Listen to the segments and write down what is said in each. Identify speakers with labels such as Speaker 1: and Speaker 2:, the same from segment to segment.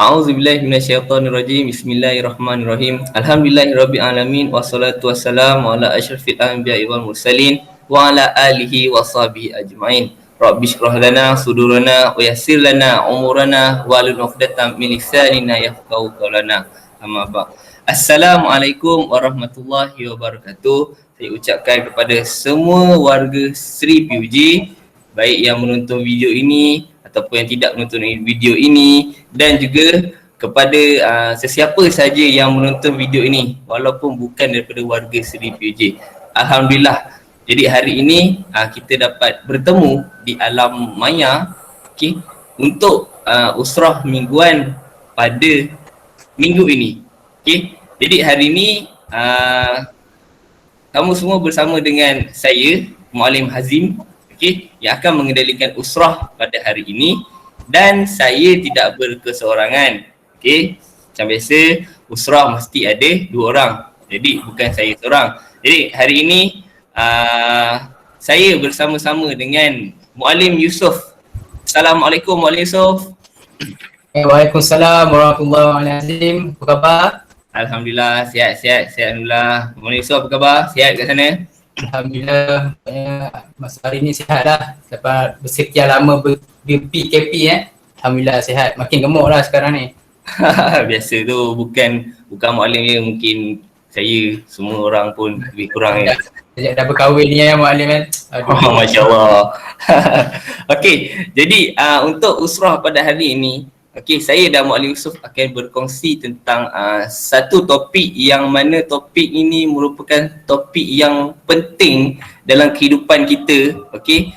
Speaker 1: A'udzubillahi minasyaitonirrajim. Bismillahirrahmanirrahim. Alhamdulillahirabbil alamin wassalatu wassalamu ala asyrafil anbiya'i wal mursalin wa ala alihi washabihi ajmain. Rabbi shrah lana sudurana wa yassir lana umurana wahlul 'uqdatam min lisanina yafqahu qawlana. Amma ba'd. Assalamualaikum warahmatullahi wabarakatuh. Saya ucapkan kepada semua warga Sri PUJ, baik yang menonton video ini ataupun yang tidak menonton video ini, dan juga kepada sesiapa saja yang menonton video ini walaupun bukan daripada warga Sri PUJ. Alhamdulillah. Jadi hari ini kita dapat bertemu di alam maya, okey, untuk usrah mingguan pada minggu ini. Okey. Jadi hari ini kamu semua bersama dengan saya, Muallim Hazim, okey, yang akan mengendalikan usrah pada hari ini, dan saya tidak berkeseorangan. Okey, macam biasa usrah mesti ada dua orang. Jadi bukan saya seorang. Jadi hari ini saya bersama-sama dengan Muallim Yusof. Assalamualaikum Muallim Yusof.
Speaker 2: Waalaikumsalam warahmatullahi wabarakatuh. Apa khabar?
Speaker 1: Alhamdulillah, sihat Alhamdulillah. Muallim Yusof apa khabar? Sihat kat sana?
Speaker 2: Alhamdulillah, masa hari ni sihat dah. Lepas bersekian lama PKP Alhamdulillah sihat. Makin gemuk lah sekarang ni.
Speaker 1: Biasa tu, bukan Muallim je, mungkin saya, semua orang pun lebih kurang ya.
Speaker 2: Sejak dah berkahwin ni ya Muallim kan.
Speaker 1: Oh, Masya Allah. Okey, jadi untuk usrah pada hari ini, okey, saya dan Muallim Yusof akan berkongsi tentang satu topik yang mana topik ini merupakan topik yang penting dalam kehidupan kita, okey.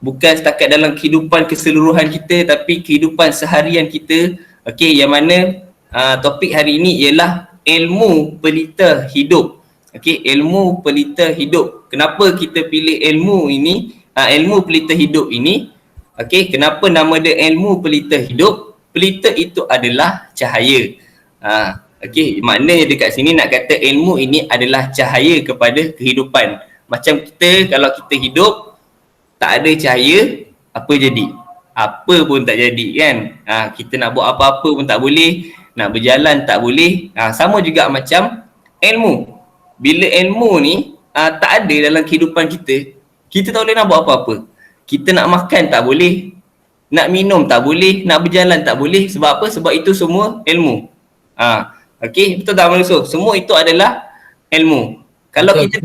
Speaker 1: Bukan setakat dalam kehidupan keseluruhan kita, tapi kehidupan seharian kita, okey, yang mana topik hari ini ialah ilmu pelita hidup. Okey, ilmu pelita hidup. Kenapa kita pilih ilmu ini, ilmu pelita hidup ini? Okey, kenapa nama dia ilmu pelita hidup? Pelita itu adalah cahaya. Okey, maknanya dekat sini nak kata ilmu ini adalah cahaya kepada kehidupan. Macam kita, kalau kita hidup tak ada cahaya, apa jadi? Apa pun tak jadi kan? Kita nak buat apa-apa pun tak boleh, nak berjalan tak boleh. Sama juga macam ilmu. Bila ilmu ni tak ada dalam kehidupan kita, kita tak boleh nak buat apa-apa. Kita nak makan tak boleh, nak minum tak boleh, nak berjalan tak boleh. Sebab apa? Sebab itu semua ilmu. Okey, betul tak Manusia? Semua itu adalah ilmu. Kalau betul,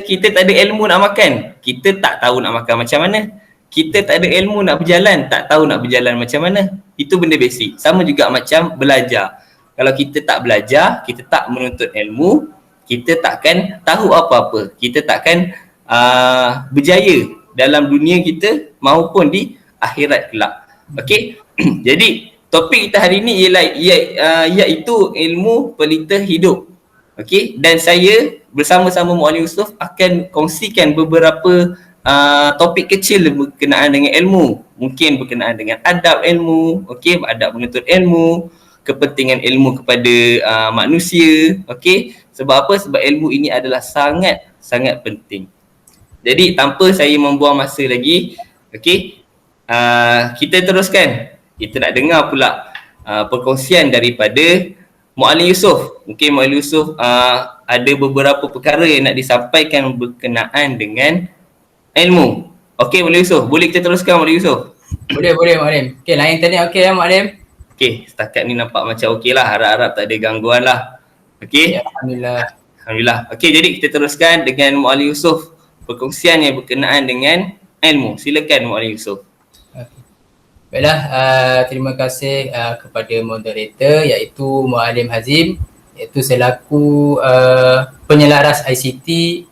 Speaker 1: kita tak ada ilmu nak makan, kita tak tahu nak makan macam mana. Kita tak ada ilmu nak berjalan, tak tahu nak berjalan macam mana. Itu benda basic. Sama juga macam belajar. Kalau kita tak belajar, kita tak menuntut ilmu, kita takkan tahu apa-apa. Kita takkan berjaya dalam dunia kita maupun di akhirat kelak. Okey. Jadi topik kita hari ini ialah iaitu ilmu pelita hidup. Okey, dan saya bersama-sama Muallim Yusof akan kongsikan beberapa topik kecil berkenaan dengan ilmu. Mungkin berkenaan dengan adab ilmu, okey, adab menuntut ilmu, kepentingan ilmu kepada manusia, okey. Sebab apa? Sebab ilmu ini adalah sangat penting. Jadi tanpa saya membuang masa lagi, okey, kita teruskan. Kita nak dengar pula perkongsian daripada Muallim Yusof. Mungkin Muallim Yusof ada beberapa perkara yang nak disampaikan berkenaan dengan ilmu. Okey Muallim Yusof, boleh kita teruskan Muallim Yusof?
Speaker 2: Boleh Muallim. Okey, lain internet okey ya Muallim?
Speaker 1: Okey, setakat ni nampak macam okey lah, harap-harap tak ada gangguan lah. Okey?
Speaker 2: Ya, Alhamdulillah.
Speaker 1: Okey, jadi kita teruskan dengan Muallim Yusof, perkongsian yang berkenaan dengan ilmu. Silakan Muallim Yusof.
Speaker 2: Baiklah, terima kasih kepada moderator iaitu Muallim Hazim, iaitu selaku penyelaras ICT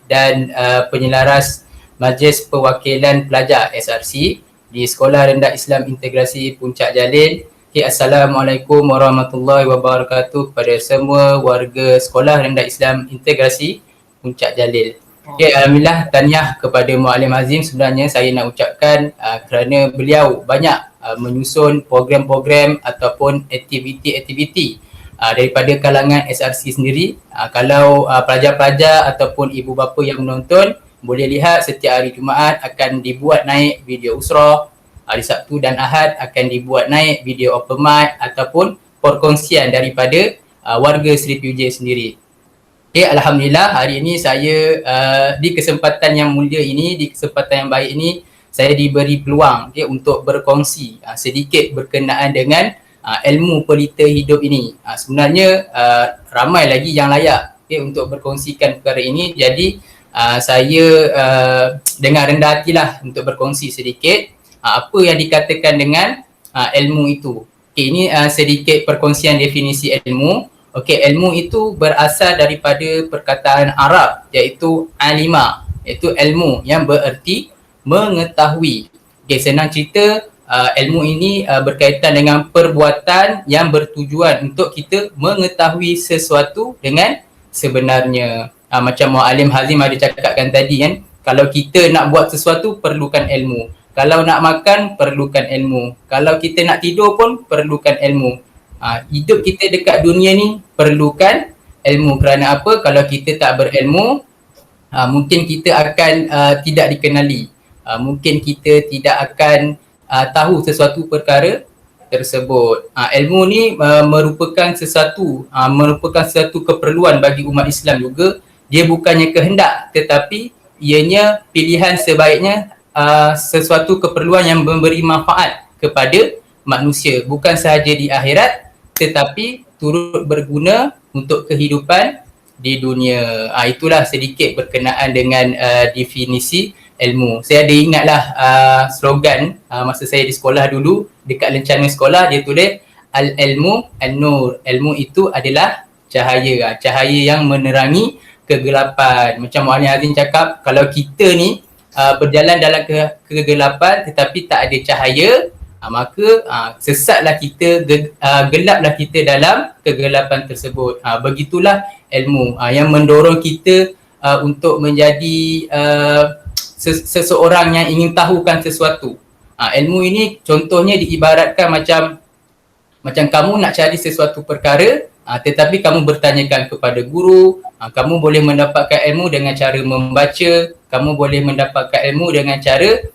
Speaker 2: dan penyelaras Majlis Perwakilan Pelajar SRC di Sekolah Rendah Islam Integrasi Puncak Jalil. Okay, Assalamualaikum warahmatullahi wabarakatuh kepada semua warga Sekolah Rendah Islam Integrasi Puncak Jalil. Okay, alhamdulillah, tahniah kepada Muallim Hazim. Sebenarnya saya nak ucapkan kerana beliau banyak menyusun program-program ataupun aktiviti-aktiviti daripada kalangan SRC sendiri. Kalau pelajar-pelajar ataupun ibu bapa yang menonton boleh lihat setiap hari Jumaat akan dibuat naik video usrah hari Sabtu dan Ahad akan dibuat naik video open mic ataupun perkongsian daripada warga Seri Puja sendiri. Okay, Alhamdulillah hari ini saya di kesempatan yang mulia ini, di kesempatan yang baik ini, saya diberi peluang untuk berkongsi sedikit berkenaan dengan ilmu pelita hidup ini. Sebenarnya ramai lagi yang layak untuk berkongsikan perkara ini. Jadi saya dengan rendah hatilah untuk berkongsi sedikit apa yang dikatakan dengan ilmu itu. Okay, ini sedikit perkongsian definisi ilmu. Okey, ilmu itu berasal daripada perkataan Arab iaitu alima, iaitu ilmu yang bererti mengetahui. Okey, senang cerita ilmu ini berkaitan dengan perbuatan yang bertujuan untuk kita mengetahui sesuatu dengan sebenarnya. Macam Muallim Hazim ada cakapkan tadi kan, kalau kita nak buat sesuatu perlukan ilmu. Kalau nak makan perlukan ilmu. Kalau kita nak tidur pun perlukan ilmu. Hidup kita dekat dunia ni perlukan ilmu. Kerana apa? Kalau kita tak berilmu, mungkin kita akan tidak dikenali. Mungkin kita tidak akan tahu sesuatu perkara tersebut. Ilmu ni merupakan sesuatu keperluan bagi umat Islam juga. Dia bukannya kehendak tetapi ianya pilihan sebaiknya, sesuatu keperluan yang memberi manfaat kepada manusia, bukan sahaja di akhirat tetapi turut berguna untuk kehidupan di dunia. Itulah sedikit berkenaan dengan definisi ilmu. Saya ada ingatlah slogan masa saya di sekolah dulu, dekat lencana sekolah dia tulis al-ilmu an-nur. Ilmu itu adalah cahaya, cahaya yang menerangi kegelapan. Macam Muallim Hazim cakap, kalau kita ni berjalan dalam kegelapan tetapi tak ada cahaya, maka sesatlah kita, gelaplah kita dalam kegelapan tersebut. Begitulah ilmu yang mendorong kita untuk menjadi seseorang yang ingin tahukan sesuatu. Ilmu ini contohnya diibaratkan macam kamu nak cari sesuatu perkara, tetapi kamu bertanyakan kepada guru. Kamu boleh mendapatkan ilmu dengan cara membaca, kamu boleh mendapatkan ilmu dengan cara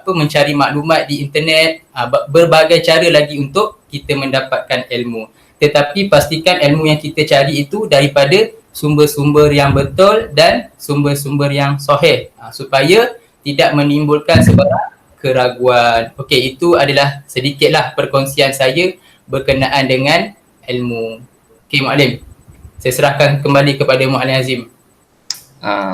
Speaker 2: mencari maklumat di internet, berbagai cara lagi untuk kita mendapatkan ilmu. Tetapi pastikan ilmu yang kita cari itu daripada sumber-sumber yang betul dan sumber-sumber yang sahih, supaya tidak menimbulkan sebarang keraguan. Okey, itu adalah sedikitlah perkongsian saya berkenaan dengan ilmu. Okey Muallim, saya serahkan kembali kepada Muallim Hazim.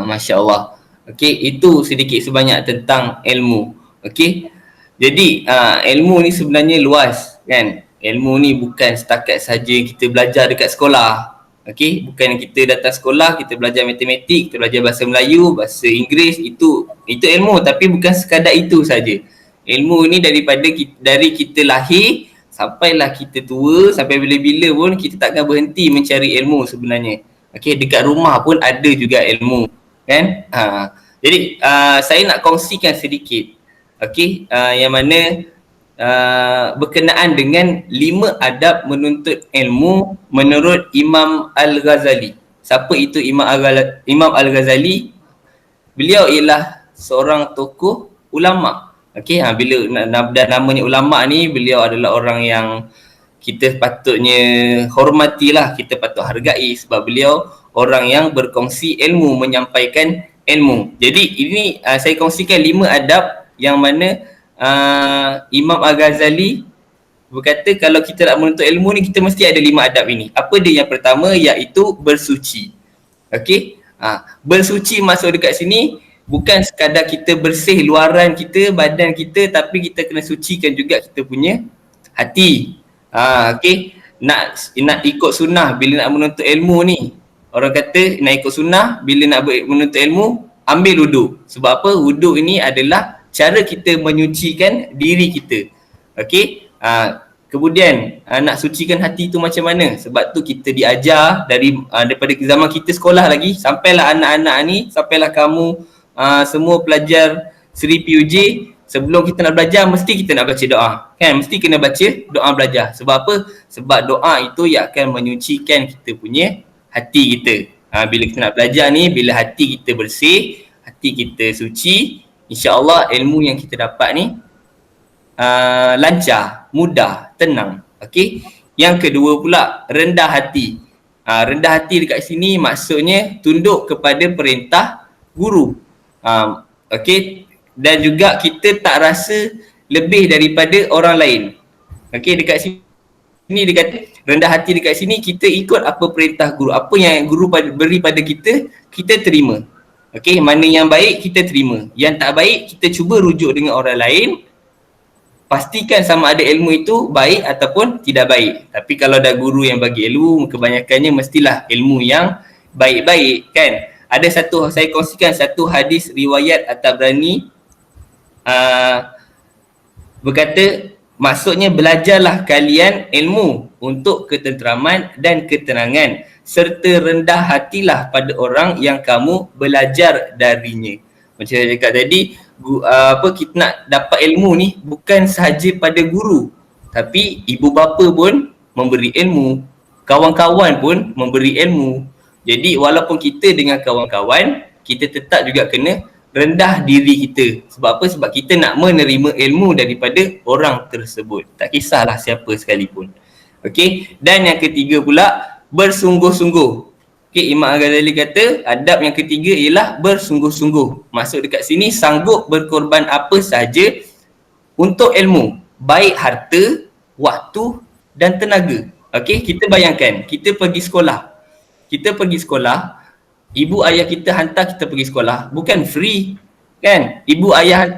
Speaker 1: Masya Allah. Okey, itu sedikit sebanyak tentang ilmu. Okey, jadi ilmu ni sebenarnya luas kan. Ilmu ni bukan setakat saja kita belajar dekat sekolah. Okey, bukan kita datang sekolah, kita belajar matematik, kita belajar bahasa Melayu, bahasa Inggeris, itu ilmu, tapi bukan sekadar itu saja. Ilmu ni dari kita lahir sampailah kita tua, sampai bila-bila pun kita takkan berhenti mencari ilmu sebenarnya. Okey, dekat rumah pun ada juga ilmu kan. Jadi saya nak kongsikan sedikit. Okey, yang mana berkenaan dengan 5 adab menuntut ilmu menurut Imam Al-Ghazali. Siapa itu Imam Al-Ghazali? Beliau ialah seorang tokoh ulama. Okey, bila namanya ulama ni, beliau adalah orang yang kita patutnya hormatilah, kita patut hargai sebab beliau orang yang berkongsi ilmu, menyampaikan ilmu. Jadi ini saya kongsikan 5 adab yang mana Imam Al-Ghazali berkata kalau kita nak menuntut ilmu ni, kita mesti ada 5 adab ini. Apa dia? Yang pertama iaitu bersuci. Okey, bersuci masuk dekat sini bukan sekadar kita bersih luaran kita, badan kita, tapi kita kena sucikan juga kita punya hati. Okey, nak ikut sunnah bila nak menuntut ilmu ni. Orang kata nak ikut sunnah bila nak menuntut ilmu, ambil wuduk. Sebab apa? Wuduk ini adalah cara kita menyucikan diri kita. Okey, kemudian nak sucikan hati tu macam mana? Sebab tu kita diajar daripada zaman kita sekolah lagi, sampailah anak-anak ni, sampailah kamu semua pelajar Seri PUJ, sebelum kita nak belajar mesti kita nak baca doa. Kan? Mesti kena baca doa belajar. Sebab apa? Sebab doa itu yang akan menyucikan kita punya hati kita. Bila kita nak belajar ni, bila hati kita bersih, hati kita suci, insya-Allah ilmu yang kita dapat ni lancar, mudah, tenang. Okey. Yang kedua pula, rendah hati. Rendah hati dekat sini maksudnya tunduk kepada perintah guru. Okey. Dan juga kita tak rasa lebih daripada orang lain. Okey, dekat sini dia kata rendah hati dekat sini kita ikut apa perintah guru. Apa yang guru beri pada kita, kita terima. Okey, mana yang baik kita terima. Yang tak baik kita cuba rujuk dengan orang lain. Pastikan sama ada ilmu itu baik ataupun tidak baik. Tapi kalau ada guru yang bagi ilmu, kebanyakannya mestilah ilmu yang baik-baik kan. Ada satu, saya kongsikan satu hadis riwayat At-Tabrani berkata, maksudnya belajarlah kalian ilmu untuk ketenteraman dan ketenangan serta rendah hatilah pada orang yang kamu belajar darinya. Macam saya cakap tadi, kita nak dapat ilmu ni bukan sahaja pada guru, tapi ibu bapa pun memberi ilmu, kawan-kawan pun memberi ilmu. Jadi walaupun kita dengan kawan-kawan, kita tetap juga kena rendah diri kita. Sebab apa? Sebab kita nak menerima ilmu daripada orang tersebut. Tak kisahlah siapa sekalipun. Okey. Dan yang ketiga pula, bersungguh-sungguh. Okey, Imam Al-Ghazali kata adab yang ketiga ialah bersungguh-sungguh. Maksud dekat sini sanggup berkorban apa sahaja untuk ilmu, baik harta, waktu dan tenaga. Okey, kita bayangkan kita pergi sekolah. Kita pergi sekolah, ibu ayah kita hantar kita pergi sekolah, bukan free kan? Ibu ayah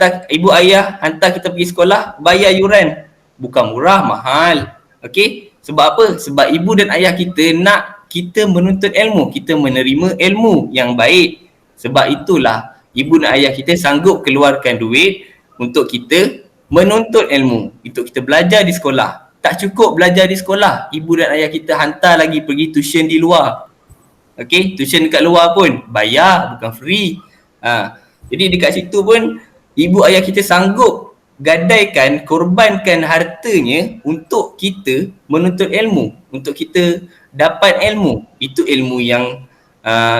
Speaker 1: hantar kita pergi sekolah, bayar yuran. Bukan murah, mahal. Okey, sebab apa? Sebab ibu dan ayah kita nak kita menuntut ilmu, kita menerima ilmu yang baik. Sebab itulah ibu dan ayah kita sanggup keluarkan duit untuk kita menuntut ilmu, untuk kita belajar di sekolah. Tak cukup belajar di sekolah, ibu dan ayah kita hantar lagi pergi tuition di luar. Okey, tuition dekat luar pun bayar, bukan free. Jadi dekat situ pun ibu ayah kita sanggup gadaikan, korbankan hartanya untuk kita menuntut ilmu, untuk kita dapat ilmu. Itu ilmu yang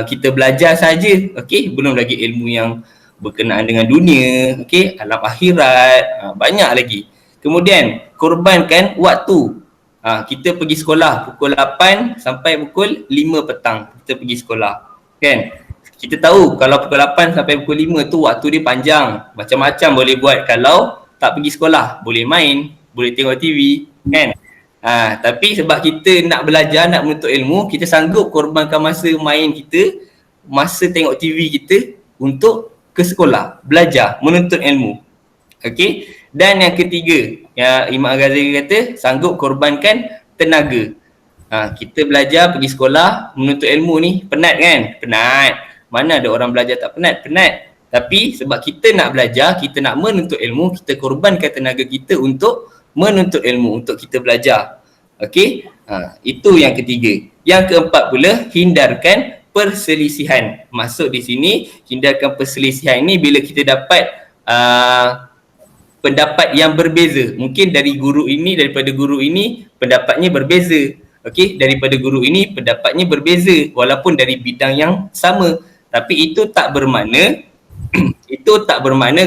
Speaker 1: kita belajar saja. Okey, belum lagi ilmu yang berkenaan dengan dunia, okey, alam akhirat, banyak lagi. Kemudian korbankan waktu. Kita pergi sekolah pukul 8 sampai pukul 5 petang kita pergi sekolah kan. Kita tahu kalau pukul 8 sampai pukul 5 tu waktu dia panjang, macam-macam boleh buat. Kalau tak pergi sekolah, boleh main, boleh tengok TV kan. Tapi sebab kita nak belajar, nak menuntut ilmu, kita sanggup korbankan masa main kita, masa tengok TV kita untuk ke sekolah, belajar, menuntut ilmu. Okey. Dan yang ketiga, yang Imam Al-Ghazali kata sanggup korbankan tenaga. Kita belajar, pergi sekolah, menuntut ilmu ni penat kan? Penat. Mana ada orang belajar tak penat? Penat. Tapi sebab kita nak belajar, kita nak menuntut ilmu, kita korbankan tenaga kita untuk menuntut ilmu, untuk kita belajar. Okey? Itu yang ketiga. Yang keempat pula, hindarkan perselisihan. Maksud di sini, hindarkan perselisihan ni bila kita dapat pendapat yang berbeza. Mungkin dari guru ini, daripada guru ini pendapatnya berbeza. Okey, daripada guru ini pendapatnya berbeza walaupun dari bidang yang sama. Tapi itu tak bermakna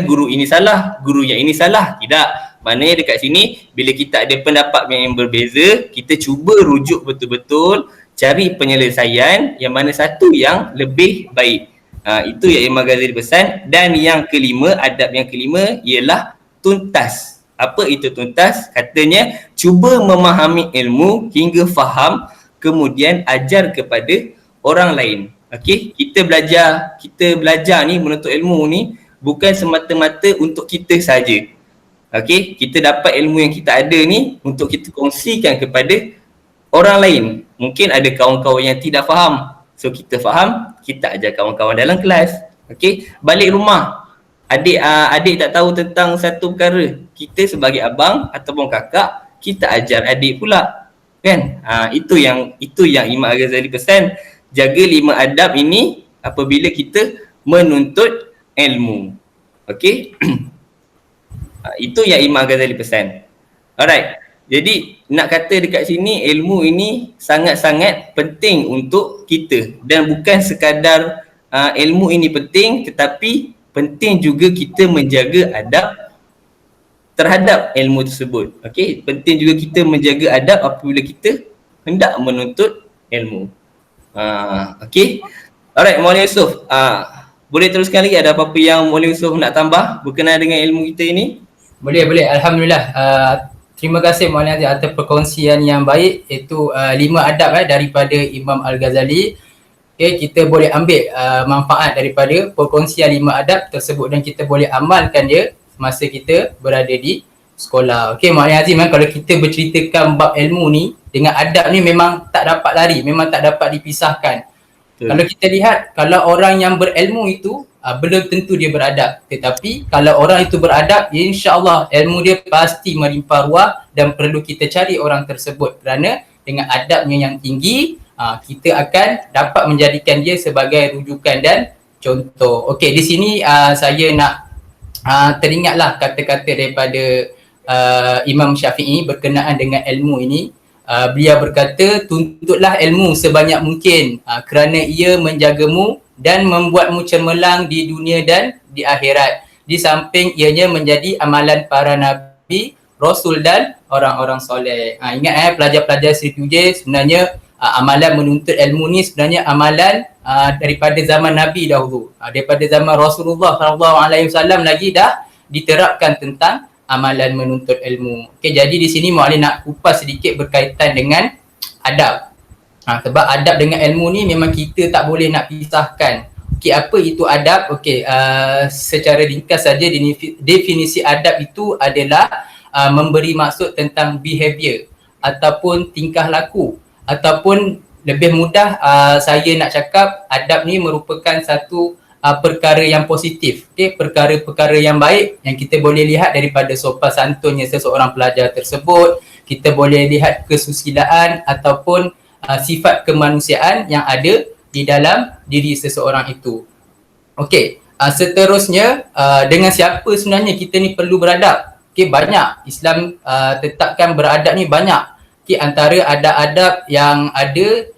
Speaker 1: guru ini salah, guru yang ini salah. Tidak. Maknanya dekat sini bila kita ada pendapat yang berbeza, kita cuba rujuk betul-betul, cari penyelesaian yang mana satu yang lebih baik. Itu yang Imam Ghazali pesan. Dan yang kelima, adab yang kelima ialah tuntas. Apa itu tuntas? Katanya cuba memahami ilmu hingga faham, kemudian ajar kepada orang lain. Okey, kita belajar ni, menuntut ilmu ni bukan semata-mata untuk kita saja. Okey, kita dapat ilmu yang kita ada ni untuk kita kongsikan kepada orang lain. Mungkin ada kawan-kawan yang tidak faham. So kita faham, kita ajar kawan-kawan dalam kelas. Okey, balik rumah, adik tak tahu tentang satu perkara, kita sebagai abang ataupun kakak, kita ajar adik pula kan. Itu yang Imam Al-Ghazali pesan, jaga 5 adab ini apabila kita menuntut ilmu. Okey. Itu yang Imam Al-Ghazali pesan. Alright. Jadi nak kata dekat sini, ilmu ini sangat-sangat penting untuk kita, dan bukan sekadar ilmu ini penting, tetapi penting juga kita menjaga adab terhadap ilmu tersebut. Okey, penting juga kita menjaga adab apabila kita hendak menuntut ilmu. Okey. Alright, Maulana Yusof. Boleh teruskan lagi, ada apa-apa yang Maulana Yusof nak tambah berkenaan dengan ilmu kita ini?
Speaker 2: Boleh. Alhamdulillah. Terima kasih Maulana Azim atas perkongsian yang baik, iaitu 5 adab daripada Imam Al-Ghazali. Okay, kita boleh ambil manfaat daripada perkongsian 5 adab tersebut dan kita boleh amalkan dia masa kita berada di sekolah. Okay, Maulana Azim, kalau kita berceritakan bab ilmu ni dengan adab ni memang tak dapat lari, memang tak dapat dipisahkan. Kalau kita lihat, kalau orang yang berilmu itu belum tentu dia beradab. Tetapi kalau orang itu beradab, insya-Allah ilmu dia pasti melimpah ruah dan perlu kita cari orang tersebut kerana dengan adabnya yang tinggi, kita akan dapat menjadikan dia sebagai rujukan dan contoh. Okey, di sini saya nak teringatlah kata-kata daripada Imam Syafi'i berkenaan dengan ilmu ini. Beliau berkata, tuntutlah ilmu sebanyak mungkin kerana ia menjagamu dan membuatmu cemerlang di dunia dan di akhirat. Di samping ianya menjadi amalan para nabi, rasul dan orang-orang soleh. Ingat pelajar-pelajar Sri Pujeh, sebenarnya amalan menuntut ilmu ni sebenarnya amalan daripada zaman Nabi dahulu. Daripada zaman Rasulullah SAW lagi dah diterapkan tentang amalan menuntut ilmu. Okey, jadi di sini Mu'allim nak kupas sedikit berkaitan dengan adab. Sebab adab dengan ilmu ni memang kita tak boleh nak pisahkan. Okey, apa itu adab? Okey, secara ringkas saja definisi adab itu adalah memberi maksud tentang behavior ataupun tingkah laku, ataupun lebih mudah saya nak cakap adab ni merupakan satu perkara yang positif, perkara-perkara yang baik yang kita boleh lihat daripada sopan santunnya seseorang pelajar tersebut. Kita boleh lihat kesusilaan ataupun sifat kemanusiaan yang ada di dalam diri seseorang itu. Okey, seterusnya dengan siapa sebenarnya kita ni perlu beradab? Okey, banyak Islam tetapkan beradab ni banyak. Okey, antara adab-adab yang ada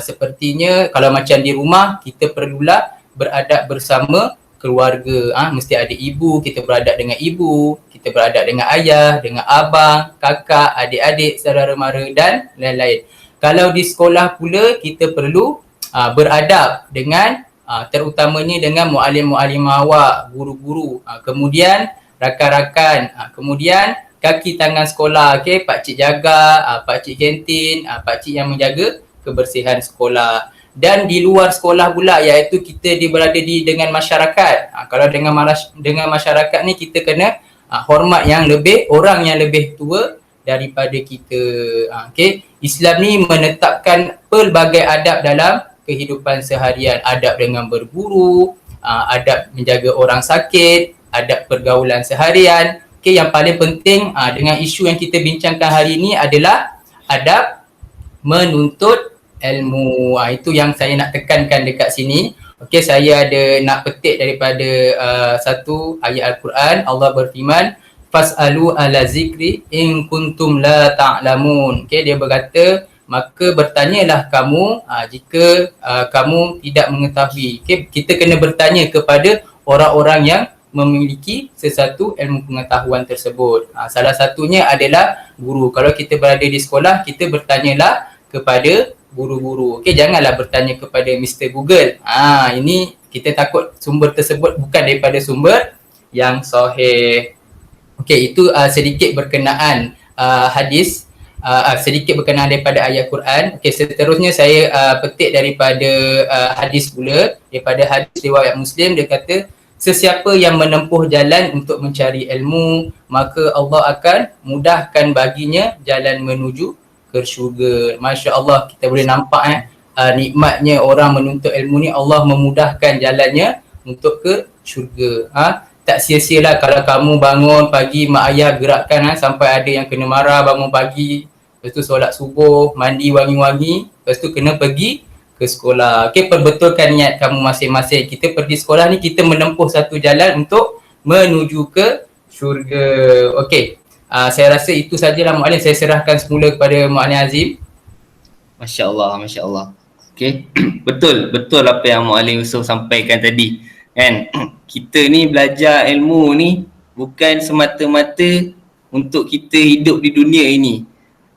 Speaker 2: sepertinya kalau macam di rumah kita perlulah beradab bersama keluarga. Mesti ada ibu, kita beradab dengan ibu, kita beradab dengan ayah, dengan abang, kakak, adik-adik, saudara mara dan lain-lain. Kalau di sekolah pula kita perlu beradab dengan terutamanya dengan muallim-muallim awak, guru-guru, kemudian rakan-rakan, kemudian kaki tangan sekolah, pakcik jaga, pakcik kantin, pakcik yang menjaga kebersihan sekolah. Dan di luar sekolah pula, iaitu kita berada dengan masyarakat. Kalau dengan masyarakat ni kita kena hormat yang lebih, orang yang lebih tua daripada kita. Islam ni menetapkan pelbagai adab dalam kehidupan seharian. Adab dengan berguru, adab menjaga orang sakit, adab pergaulan seharian. Yang paling penting dengan isu yang kita bincangkan hari ini adalah adab menuntut ilmu. Itu yang saya nak tekankan dekat sini. Okey, saya ada nak petik daripada satu ayat Al-Quran. Allah berfirman, fas'alu ala zikri in kuntum la ta'lamun. Okey, dia berkata, maka bertanyalah kamu jika kamu tidak mengetahui. Okey, kita kena bertanya kepada orang-orang yang memiliki sesuatu ilmu pengetahuan tersebut. Salah satunya adalah guru. Kalau kita berada di sekolah, kita bertanyalah kepada guru-guru. Okey, janganlah bertanya kepada Mr. Google. Ini kita takut sumber tersebut bukan daripada sumber yang sahih. Okey, itu sedikit berkenaan hadis, sedikit berkenaan daripada ayat Quran. Okey, seterusnya saya petik daripada hadis pula, daripada hadis riwayat Muslim. Dia kata, sesiapa yang menempuh jalan untuk mencari ilmu, maka Allah akan mudahkan baginya jalan menuju ke syurga. Masya Allah, kita boleh nampak nikmatnya orang menuntut ilmu ni. Allah memudahkan jalannya untuk ke syurga. Tak sia-sialah kalau kamu bangun pagi, mak ayah gerakkan sampai ada yang kena marah bangun pagi, lepas tu solat subuh, mandi wangi-wangi, lepas tu kena pergi ke sekolah. Okey, perbetulkan niat kamu masing-masing. Kita pergi sekolah ni, kita menempuh satu jalan untuk menuju ke syurga. Okey, saya rasa itu sajalah Mu'allim. Saya serahkan semula kepada Mu'allim Azim.
Speaker 1: Masya Allah, Masya Allah. Okay, betul apa yang Mu'allim Yusof sampaikan tadi. Kan, kita ni belajar ilmu ni bukan semata-mata untuk kita hidup di dunia ini.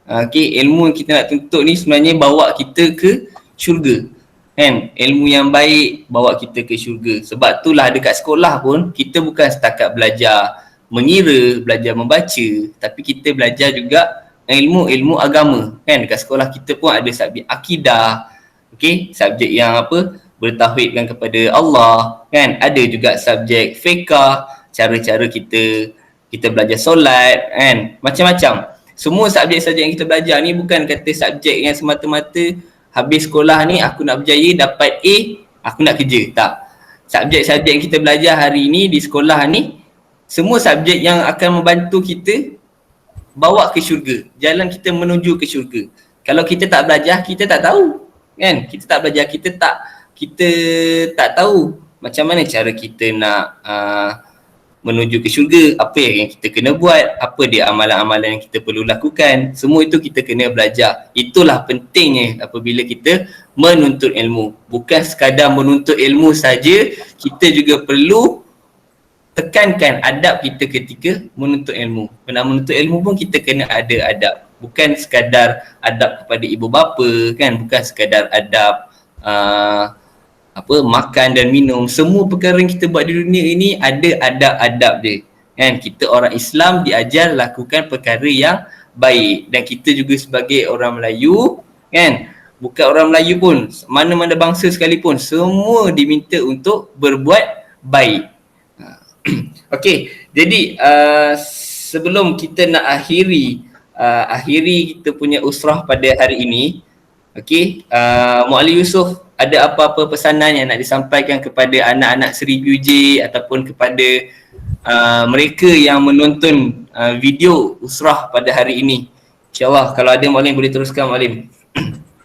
Speaker 1: Okay, ilmu yang kita nak tuntut ni sebenarnya bawa kita ke syurga. Kan? Ilmu yang baik bawa kita ke syurga. Sebab itulah dekat sekolah pun kita bukan setakat belajar mengira, belajar membaca, tapi kita belajar juga ilmu-ilmu agama. Kan? Dekat sekolah kita pun ada subjek akidah, okay? Subjek yang apa? Bertauhidkan kepada Allah, kan? Ada juga subjek fiqh, cara-cara kita belajar solat, kan? Macam-macam. Semua subjek-subjek yang kita belajar ni bukan kata subjek yang semata-mata habis sekolah ni aku nak berjaya dapat A, aku nak kerja. Tak. Subjek-subjek yang kita belajar hari ni di sekolah ni, semua subjek yang akan membantu kita bawa ke syurga. Jalan kita menuju ke syurga. Kalau kita tak belajar, kita tak tahu. Kan? Kita tak belajar, kita tak tahu macam mana cara kita nak menuju ke syurga, apa yang kita kena buat, apa dia amalan-amalan yang kita perlu lakukan. Semua itu kita kena belajar. Itulah pentingnya apabila kita menuntut ilmu. Bukan sekadar menuntut ilmu saja, kita juga perlu tekankan adab kita ketika menuntut ilmu. Nak menuntut ilmu pun kita kena ada adab. Bukan sekadar adab kepada ibu bapa, kan? Bukan sekadar adab makan dan minum. Semua perkara yang kita buat di dunia ini ada adab-adab dia, kan? Kita orang Islam diajar lakukan perkara yang baik, dan kita juga sebagai orang Melayu, kan, bukan orang Melayu pun, mana-mana bangsa sekalipun, semua diminta untuk berbuat baik. Okey, jadi sebelum kita nak akhiri kita punya usrah pada hari ini, okey, Muallim Yusof ada apa-apa pesanan yang nak disampaikan kepada anak-anak Seri PUJ ataupun kepada mereka yang menonton video usrah pada hari ini? InsyaAllah kalau ada Muallim boleh teruskan, Muallim.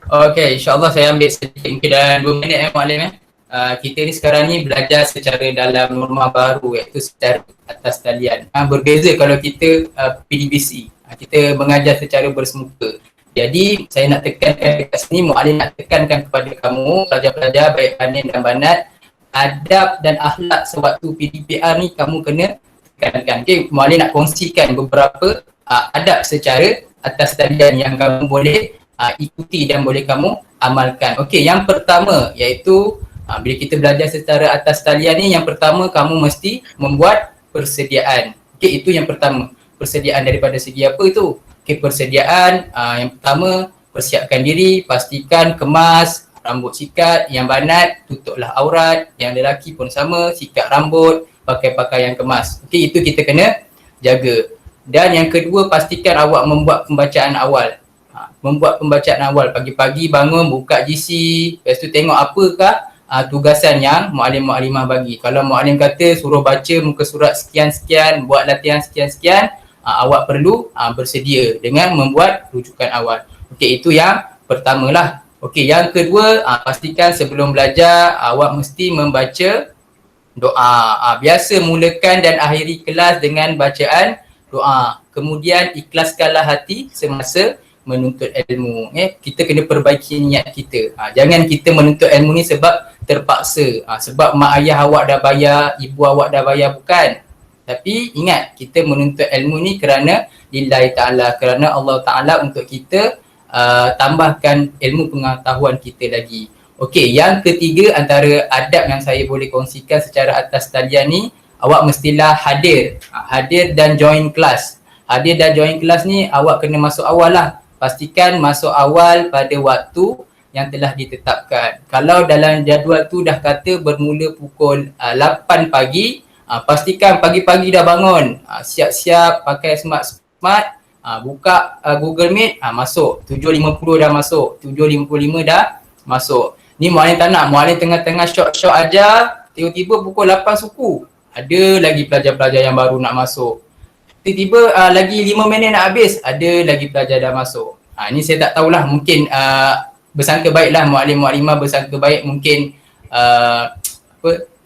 Speaker 2: Okay, insyaAllah saya ambil sedikit mungkin dalam 2 minit Muallim. Kita ni sekarang ni belajar secara dalam norma baru, iaitu secara atas talian. Berbeza kalau kita PDBC, kita mengajar secara bersemuka. Jadi saya nak tekankan dekat sini, Muallim nak tekankan kepada kamu pelajar-pelajar baik Anin dan Banat, adab dan akhlak sewaktu PDPR ni kamu kena tekankan. Okay, Muallim nak kongsikan beberapa adab secara atas talian yang kamu boleh ikuti dan boleh kamu amalkan. Okey, yang pertama iaitu bila kita belajar secara atas talian ni, yang pertama kamu mesti membuat persediaan. Okey, itu yang pertama. Persediaan daripada segi apa itu? Okey, persediaan yang pertama, persiapkan diri, pastikan kemas, rambut sikat. Yang Banat, tutuplah aurat. Yang lelaki pun sama, sikat rambut, pakai pakaian kemas. Okey, itu kita kena jaga. Dan yang kedua, pastikan awak membuat pembacaan awal. Membuat pembacaan awal, pagi-pagi bangun, buka GC, lepas tu tengok apakah tugasan yang Muallim-Muallimah bagi. Kalau Muallim kata suruh baca muka surat sekian-sekian, buat latihan sekian-sekian, awak perlu bersedia dengan membuat rujukan awal. Okey, itu yang pertama lah. Okey, yang kedua, pastikan sebelum belajar awak mesti membaca doa. Biasa mulakan dan akhiri kelas dengan bacaan doa. Kemudian ikhlaskanlah hati semasa menuntut ilmu. Kita kena perbaiki niat kita. Jangan kita menuntut ilmu ni sebab terpaksa. Sebab mak ayah awak dah bayar, ibu awak dah bayar, bukan. Tapi ingat, kita menuntut ilmu ni kerana lillahi ta'ala, kerana Allah Ta'ala untuk kita tambahkan ilmu pengetahuan kita lagi. Okey, yang ketiga antara adab yang saya boleh kongsikan secara atas talian ni, awak mestilah hadir. Hadir dan join kelas. Hadir dan join kelas ni awak kena masuk awal lah. Pastikan masuk awal pada waktu yang telah ditetapkan. Kalau dalam jadual tu dah kata bermula pukul 8 pagi, pastikan pagi-pagi dah bangun, siap-siap pakai smart, buka Google Meet, masuk. 7.50 dah masuk, 7.55 dah masuk. Ni Muallim tak nak, Muallim tengah-tengah syok-syok ajar, tiba-tiba pukul 8 suku. Ada lagi pelajar-pelajar yang baru nak masuk. Tiba-tiba lagi 5 minit nak habis, ada lagi pelajar dah masuk. Ni saya tak tahulah, mungkin bersangka baiklah, Muallim-Muallimah bersangka baik, mungkin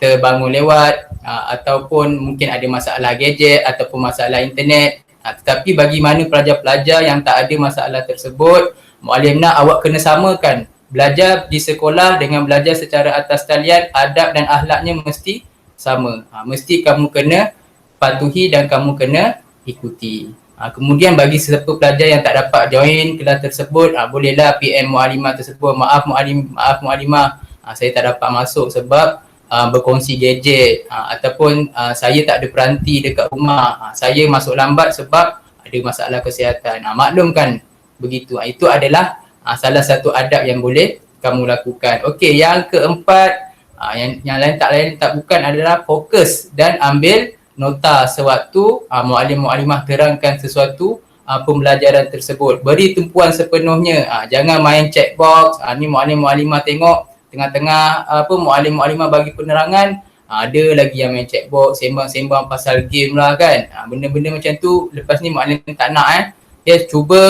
Speaker 2: terbangun lewat ataupun mungkin ada masalah gadget ataupun masalah internet. Tetapi bagi mana pelajar-pelajar yang tak ada masalah tersebut, Muallim nak awak kena samakan belajar di sekolah dengan belajar secara atas talian, adab dan akhlaknya mesti sama. Mesti kamu kena patuhi dan kamu kena ikuti. Kemudian bagi sesiapa pelajar yang tak dapat join kelas tersebut, bolehlah PM muallimah tersebut, maaf muallimah, saya tak dapat masuk sebab berkongsi gadget, ataupun saya tak ada peranti dekat rumah, saya masuk lambat sebab ada masalah kesihatan. Maklumkan begitu. Itu adalah salah satu adab yang boleh kamu lakukan. Okey, yang keempat, yang lain tak bukan adalah fokus dan ambil nota sewaktu muallim-muallimah terangkan sesuatu pembelajaran tersebut. Beri tumpuan sepenuhnya. Jangan main checkbox. Ni muallim-muallimah tengok tengah-tengah muallim-muallimah bagi penerangan, ada lagi yang main checkbox, sembang-sembang pasal game lah kan. Benda-benda macam tu lepas ni muallim tak nak cuba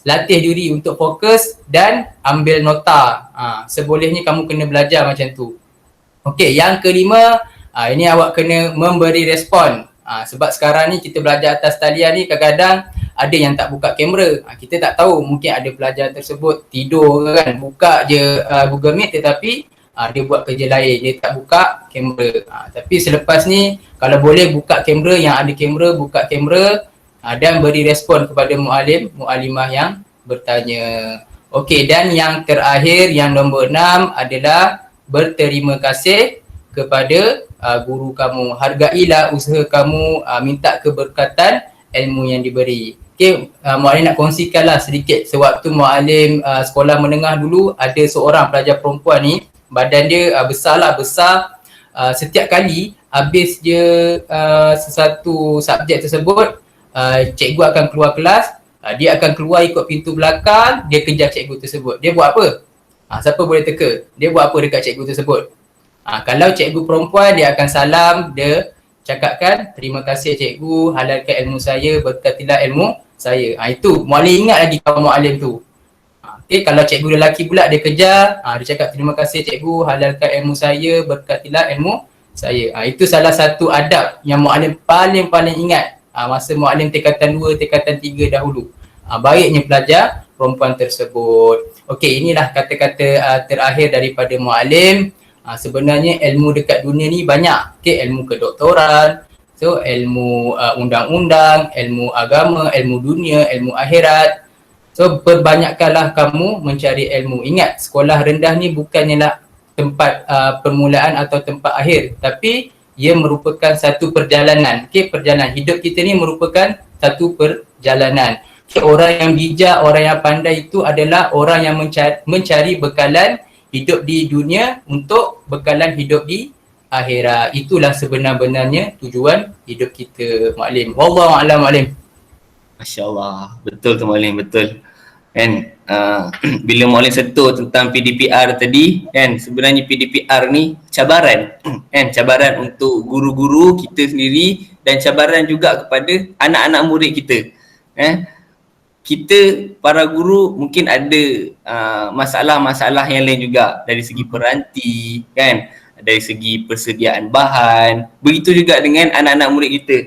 Speaker 2: latih diri untuk fokus dan ambil nota. Sebolehnya kamu kena belajar macam tu. Okey, yang kelima, ini awak kena memberi respon. Sebab sekarang ni kita belajar atas talian ni kadang-kadang ada yang tak buka kamera. Kita tak tahu, mungkin ada pelajar tersebut tidur kan, buka je Google Meet tetapi dia buat kerja lain, dia tak buka kamera. Tapi selepas ni kalau boleh buka kamera, yang ada kamera buka kamera dan beri respon kepada muallimah yang bertanya. Okey, dan yang terakhir, yang nombor 6 adalah berterima kasih kepada guru kamu. Hargailah usaha kamu, minta keberkatan ilmu yang diberi. Okey, muallim nak kongsikanlah sedikit. Sewaktu muallim sekolah menengah dulu, ada seorang pelajar perempuan ni, badan dia besar. Setiap kali habis dia sesuatu subjek tersebut, cikgu akan keluar kelas, dia akan keluar ikut pintu belakang, dia kejar cikgu tersebut. Dia buat apa? Siapa boleh teka? Dia buat apa dekat cikgu tersebut? Kalau cikgu perempuan, dia akan salam, dia cakapkan, terima kasih cikgu, halalkan ilmu saya, berkatilah ilmu saya. Itu, muallim ingat lagi kawan muallim tu. Okay, kalau cikgu lelaki pula, dia kejar, dia cakap terima kasih cikgu, halalkan ilmu saya, berkatilah ilmu saya. Itu salah satu adab yang muallim paling ingat masa muallim tingkatan 2, tingkatan 3 dahulu. Baiknya pelajar perempuan tersebut. Okey, inilah kata-kata terakhir daripada muallim. Sebenarnya ilmu dekat dunia ni banyak. Okey, ilmu kedoktoran, so ilmu undang-undang, ilmu agama, ilmu dunia, ilmu akhirat. So perbanyakkanlah kamu mencari ilmu. Ingat, sekolah rendah ni bukannya tempat permulaan atau tempat akhir, tapi ia merupakan satu perjalanan. Okey, perjalanan hidup kita ni merupakan satu perjalanan. Okay, orang yang bijak, orang yang pandai itu adalah orang yang mencari bekalan hidup di dunia untuk bekalan hidup di akhirat. Itulah sebenar-benarnya tujuan hidup kita, muallim. Wallahu a'lam, muallim.
Speaker 1: Masya-Allah. Betul tu muallim, betul. Kan bila muallim sentuh tentang PDPR tadi, kan sebenarnya PDPR ni cabaran, kan cabaran untuk guru-guru kita sendiri dan cabaran juga kepada anak-anak murid kita. Kita para guru mungkin ada masalah-masalah yang lain juga dari segi peranti, kan, dari segi persediaan bahan. Begitu juga dengan anak-anak murid kita.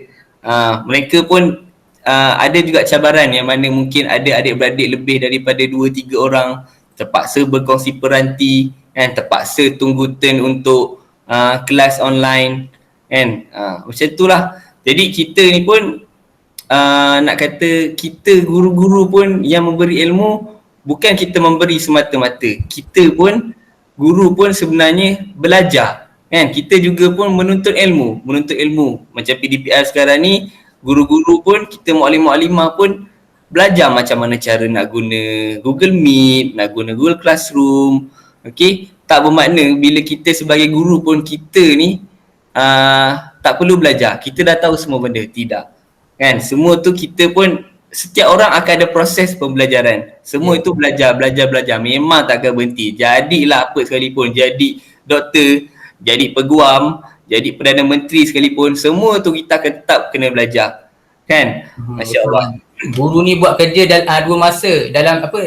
Speaker 1: Mereka pun ada juga cabaran yang mana mungkin ada adik-beradik lebih daripada 2-3 orang, terpaksa berkongsi peranti, kan, terpaksa tunggu turn untuk kelas online, kan. Macam itulah. Jadi kita ni pun nak kata kita guru-guru pun yang memberi ilmu, bukan kita memberi semata-mata. Kita pun, guru pun sebenarnya belajar, kan. Kita juga pun menuntut ilmu. Macam PDPR sekarang ni, guru-guru pun, kita muallim-muallimah pun belajar macam mana cara nak guna Google Meet, nak guna Google Classroom. Okey, tak bermakna bila kita sebagai guru pun kita ni tak perlu belajar. Kita dah tahu semua benda. Tidak. Kan, semua tu kita pun, setiap orang akan ada proses pembelajaran. Semua itu belajar. Memang tak akan berhenti. Jadilah apa sekalipun, jadi doktor, jadi peguam, jadi Perdana Menteri sekalipun, semua tu kita akan tetap kena belajar. Kan? Masya-Allah.
Speaker 2: Guru ni buat kerja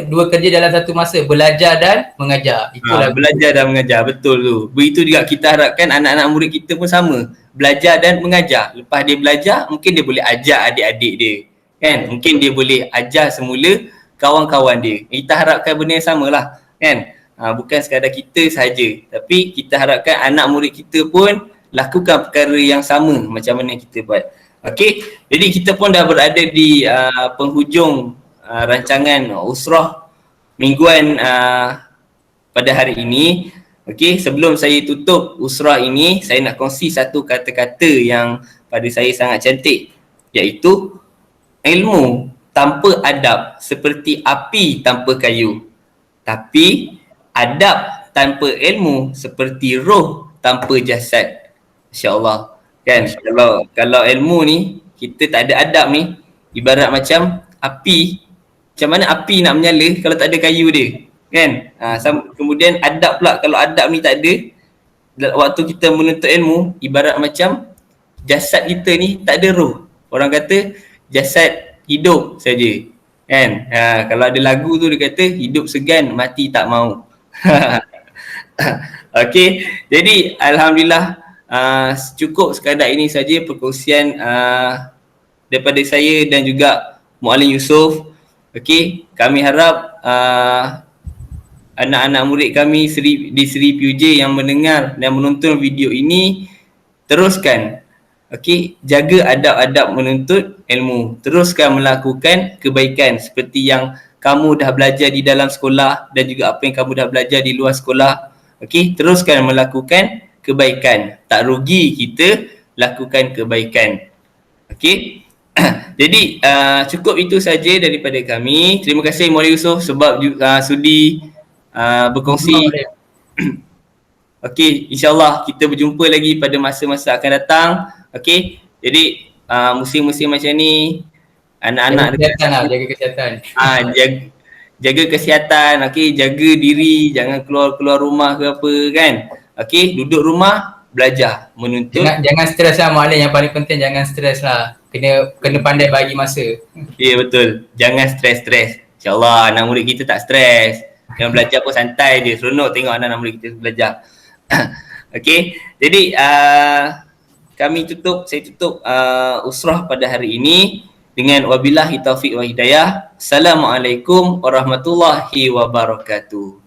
Speaker 2: dua kerja dalam satu masa, belajar dan mengajar. Itulah
Speaker 1: belajar dan mengajar, betul tu. Begitu juga kita harapkan anak-anak murid kita pun sama, belajar dan mengajar. Lepas dia belajar, mungkin dia boleh ajar adik-adik dia, kan? Mungkin dia boleh ajar semula kawan-kawan dia. Kita harapkan benda yang samalah, kan? Bukan sekadar kita sahaja, tapi kita harapkan anak murid kita pun lakukan perkara yang sama macam mana kita buat. Okey, jadi kita pun dah berada di penghujung rancangan usrah mingguan pada hari ini. Okey, sebelum saya tutup usrah ini, saya nak kongsi satu kata-kata yang pada saya sangat cantik, iaitu ilmu tanpa adab seperti api tanpa kayu. Tapi adab tanpa ilmu seperti roh tanpa jasad. Insya-Allah. Kan, kalau ilmu ni kita tak ada adab ni, ibarat macam api. Macam mana api nak menyala kalau tak ada kayu dia? Kan? Kemudian adab pula, kalau adab ni tak ada, waktu kita menuntut ilmu, ibarat macam jasad kita ni tak ada roh. Orang kata jasad hidup saja. Kan? Kalau ada lagu tu dia kata hidup segan, mati tak mau. Okey, jadi alhamdulillah cukup sekadar ini saja perkongsian daripada saya dan juga Muallim Yusof. Okey, kami harap anak-anak murid kami di Seri PUJ yang mendengar dan menonton video ini teruskan. Okey, jaga adab-adab menuntut ilmu. Teruskan melakukan kebaikan seperti yang kamu dah belajar di dalam sekolah dan juga apa yang kamu dah belajar di luar sekolah. Okey, teruskan melakukan kebaikan. Tak rugi kita lakukan kebaikan. Okey. Jadi cukup itu saja daripada kami. Terima kasih Muallim Yusof sebab sudi berkongsi. Okey, insya-Allah kita berjumpa lagi pada masa-masa akan datang. Okey. Jadi musim-musim macam ni anak-anak
Speaker 2: jaga kesihatan.
Speaker 1: Jaga kesihatan, okey, jaga diri, jangan keluar rumah ke apa kan. Okey, duduk rumah belajar, menuntut.
Speaker 2: Jangan stres lah Muallim, yang paling penting jangan stres lah. Kena pandai bagi masa.
Speaker 1: Ya betul. Jangan stres-stres. InsyaAllah anak murid kita tak stres. Yang belajar pun santai je. Seronok tengok anak murid kita belajar. Okey. Jadi saya tutup usrah pada hari ini dengan wabillahi taufiq wa hidayah. Assalamualaikum warahmatullahi wabarakatuh.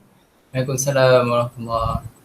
Speaker 2: Waalaikumsalam warahmatullahi wabarakatuh.